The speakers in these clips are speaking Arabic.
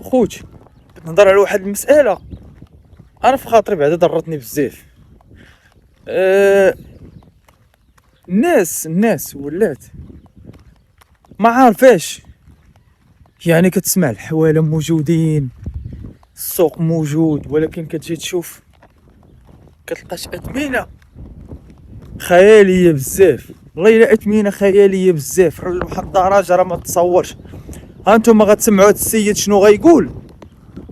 خوت نهضر على واحد المسألة انا في خاطري بعدا ضرتني بزاف. الناس ولات ما عارفاش، يعني كتسمع الحواله موجودين، السوق موجود، ولكن كتجي تشوف كتلقاش اثمنه خياليه بزاف. والله الا اثمنه خياليه بزاف لواحد الدرجه راه ما تصورش. ها انتم غتسمعوا هاد السيد شنو غيقول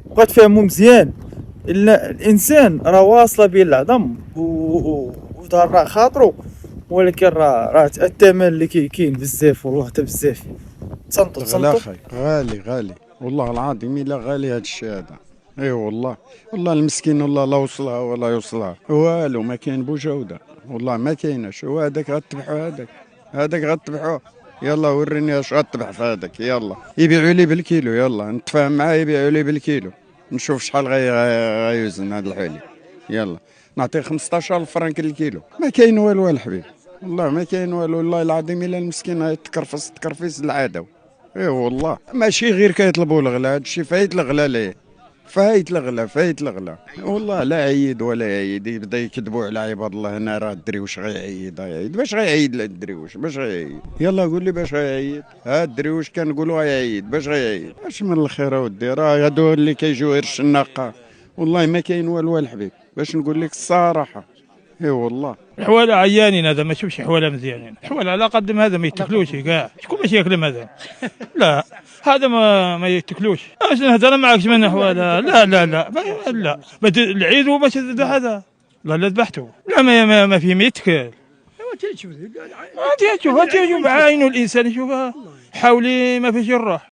وغتفهموا مزيان. الا الانسان راه واصله بيه العظم ودار خاطرو، ولكن راه الثمن اللي كاين بزاف والله حتى بزاف. تصنتو غلا خي غالي والله العظيم الا غالي هاد الشيء هذا. اي والله المسكين والله لا وصلها ولا يوصلها والو، ما كاين بجوده والله ما كايناش. هو هذاك غتبعو هذاك غتبعوه. يلا وريني اش غتبع في هذاك. يلا يبيعوا لي بالكيلو، يلا نتفاهم معاه يبيعوا لي بالكيلو نشوف شحال غيوزن هذا الحلي. يلا نعطيه 15,000 فرنك الكيلو. ما كاين والو الحبيب، والله ما كاين والو. والله العظيم الا المسكين يتكرفس تكرفيس العاده. اي والله ماشي غير كيطلبوا الغلا، هادشي فايت الغلا ليه، فايت الغلا والله. لا عيد ولا عيد، يبدا يكذبوا على عباد الله. هنا راه الدريوش غيعيد باش غيعيد لا الدريوش باش غيعيد. يلا قول لي باش غيعيد. ها الدريوش كنقولوا غيعيد باش غيعيد. اش من الخير اودي، راه هادو اللي كيجيو غير الشناقه والله ما كاين والو الحبيب باش نقول لك الصراحه. اي والله الحواله عيانين، هذا ما شوفش حواله مزيانين. الحواله على قدم هذا ما يتكلوش كاع. شكون باش ياكلهم هذا؟ لا هذا ما يتكلوش. اش نهضر معاك من حواله؟ لا العيد باش هذا لا ذبحته. لا ما فيه ما يتكل. انت تشوف بعينه الانسان يشوفها حولي ما فيش الروح.